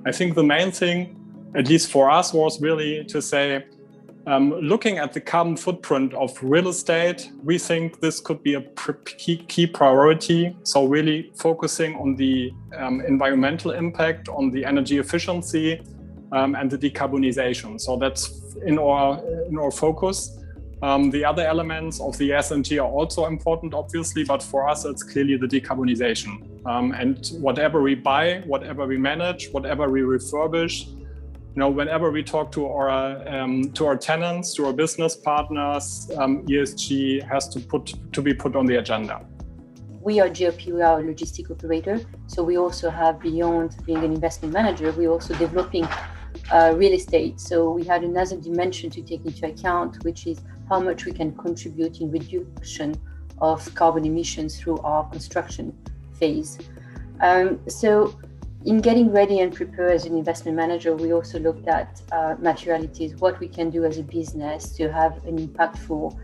I think the main thing, at least for us, was really to say, looking at the carbon footprint of real estate, we think this could be a key priority. So really focusing on the environmental impact, on the energy efficiency, and the decarbonization. So that's in our focus. The other elements of the ESG are also important, obviously, but for us, it's clearly the decarbonization. And whatever we buy, whatever we manage, whatever we refurbish, whenever we talk to our tenants, to our business partners, ESG has to be put on the agenda. We are GRP, we are a logistic operator. So we also have, beyond being an investment manager, we're also developing real estate. So we had another dimension to take into account, which is how much we can contribute in reduction of carbon emissions through our construction phase. So in getting ready and prepared as an investment manager, we also looked at materialities, what we can do as a business to have an impactful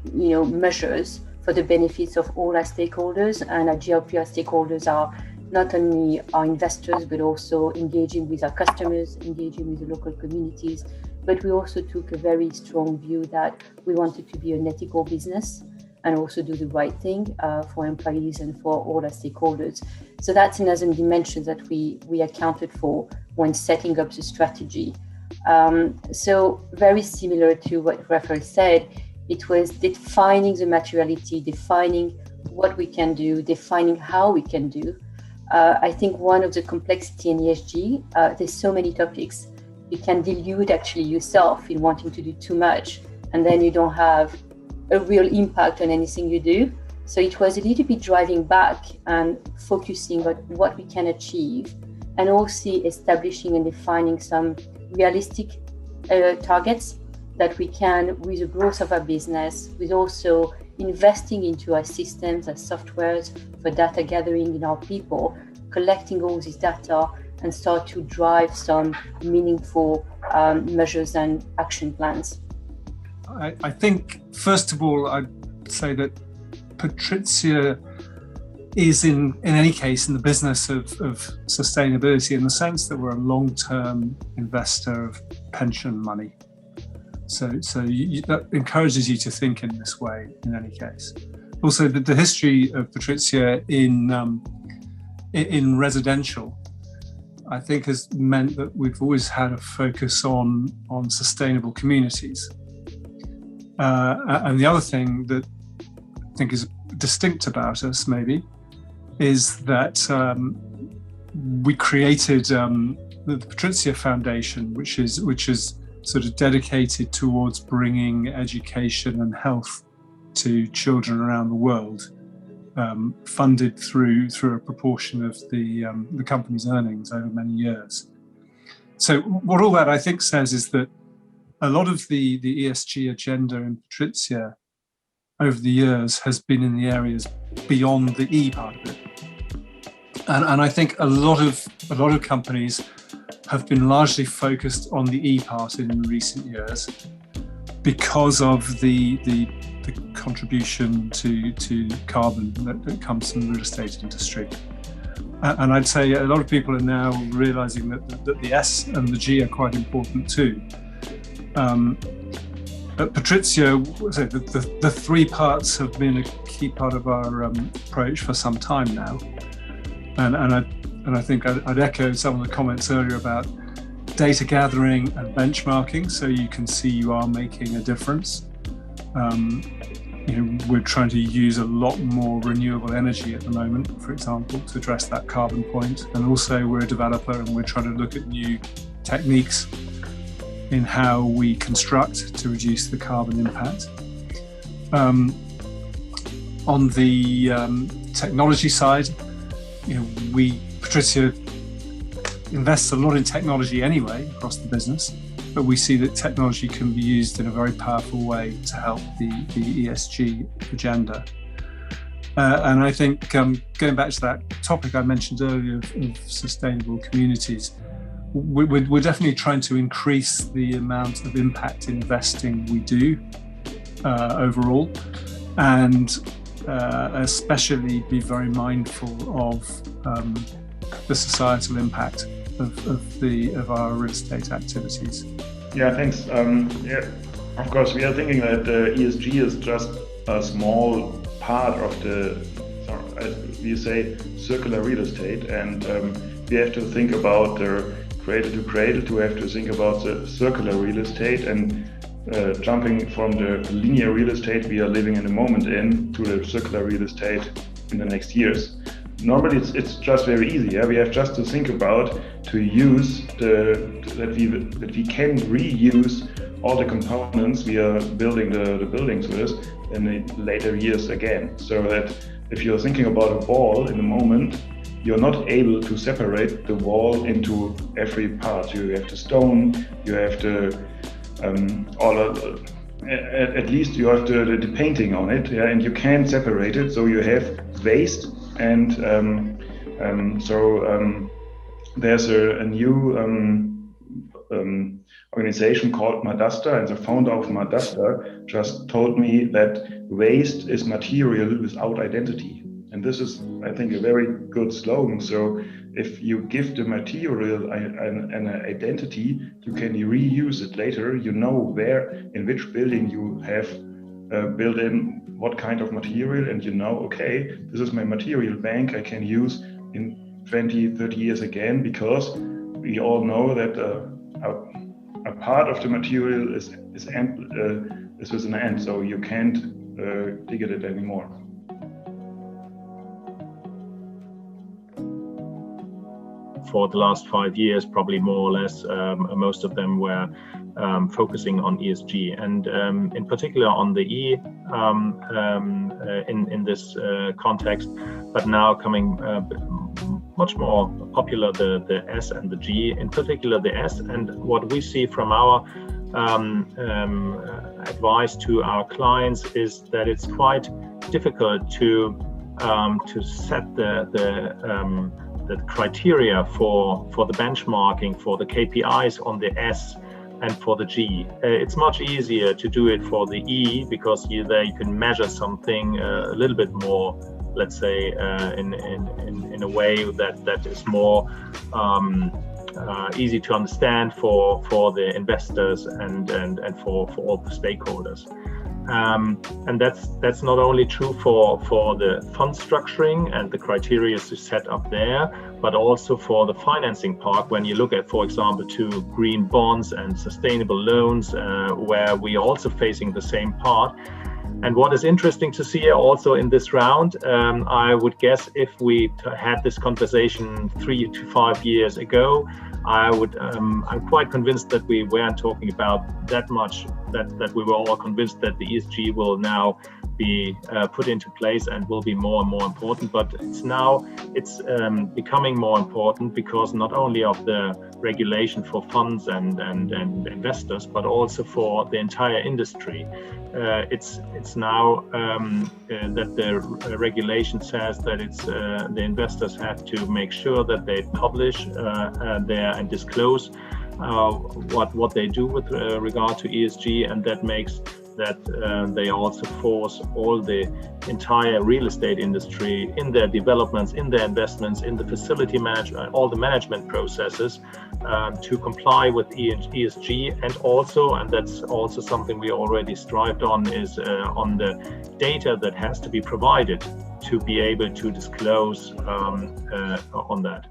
measures for the benefits of all our stakeholders. And at GRP, our stakeholders are not only our investors, but also engaging with our customers, engaging with the local communities. But we also took a very strong view that we wanted to be an ethical business and also do the right thing for employees and for all our stakeholders. So that's another dimension that we accounted for when setting up the strategy. So very similar to what Raphael said, it was defining the materiality, defining what we can do, defining how we can do. I think one of the complexity in ESG, there's so many topics. You can dilute actually yourself in wanting to do too much, and then you don't have a real impact on anything you do. So it was a little bit driving back and focusing on what we can achieve, and also establishing and defining some realistic targets that we can, with the growth of our business, with also investing into our systems, our softwares for data gathering in our people, collecting all this data and start to drive some meaningful measures and action plans. I think, first of all, I'd say that PATRIZIA is in any case in the business of sustainability, in the sense that we're a long-term investor of pension money. So that encourages you to think in this way in any case. Also, the history of PATRIZIA in residential, I think, has meant that we've always had a focus on sustainable communities. And the other thing that I think is distinct about us, maybe, is that we created the PATRIZIA Foundation, which is sort of dedicated towards bringing education and health to children around the world, funded through a proportion of the company's earnings over many years. So what all that I think says is that a lot of the ESG agenda in PATRIZIA over the years has been in the areas beyond the E part of it, and I think a lot of companies have been largely focused on the E part in recent years because of the contribution to carbon that comes from the real estate industry. And I'd say a lot of people are now realizing that the S and the G are quite important too. At PATRIZIA, the three parts have been a key part of our approach for some time now. And I think I'd echo some of the comments earlier about data gathering and benchmarking, so you can see you are making a difference. We're trying to use a lot more renewable energy at the moment, for example, to address that carbon point. And also we're a developer and we're trying to look at new techniques in how we construct to reduce the carbon impact. On the technology side, PATRIZIA invests a lot in technology anyway across the business, but we see that technology can be used in a very powerful way to help the ESG agenda. And I think going back to that topic I mentioned earlier of sustainable communities, we're definitely trying to increase the amount of impact investing we do overall, and especially be very mindful of the societal impact of our real estate activities. Yeah, thanks. Of course, we are thinking that ESG is just a small part of the, as we say, circular real estate, and we have to think about the cradle to cradle to have to think about the circular real estate, and jumping from the linear real estate we are living in the moment in to the circular real estate in the next years. Normally it's just very easy. Yeah? We have just to think about to use that we can reuse all the components we are building the buildings with in the later years again. So that if you're thinking about a wall in the moment, you're not able to separate the wall into every part. You have the stone, you have the at least you have the painting on it, yeah, and you can separate it. So you have waste, and there's a new organization called Madasta, and the founder of Madasta just told me that waste is material without identity. And this is, I think, a very good slogan. So if you give the material an identity, you can reuse it later. You know where, in which building you have built in what kind of material, and you know, okay, this is my material bank I can use in 20, 30 years again, because we all know that a part of the material is with an end, so you can't dig at it anymore. For the last 5 years, probably more or less, most of them were focusing on ESG, and in particular on the E in this context, but now coming much more popular the S and the G, in particular the S. And what we see from our advice to our clients is that it's quite difficult to set the criteria for the benchmarking, for the KPIs on the S and for the G. It's much easier to do it for the E, because there you can measure something a little bit more, let's say, in a way that is more easy to understand for the investors and for all the stakeholders. And that's not only true for the fund structuring and the criteria to set up there, but also for the financing part. When you look at, for example, to green bonds and sustainable loans, where we are also facing the same part. And what is interesting to see also in this round, I would guess if we had this conversation 3 to 5 years ago, I'm quite convinced that we weren't talking about that much, that we were all convinced that the ESG will now be put into place and will be more and more important. But it's becoming more important, because not only of the regulation for funds and investors, but also for the entire industry. It's now that the regulation says that it's the investors have to make sure that they publish and disclose what they do with regard to ESG, and that makes that they also force all the entire real estate industry in their developments, in their investments, in the facility management, all the management processes to comply with ESG, and that's also something we already strived on, is on the data that has to be provided to be able to disclose on that.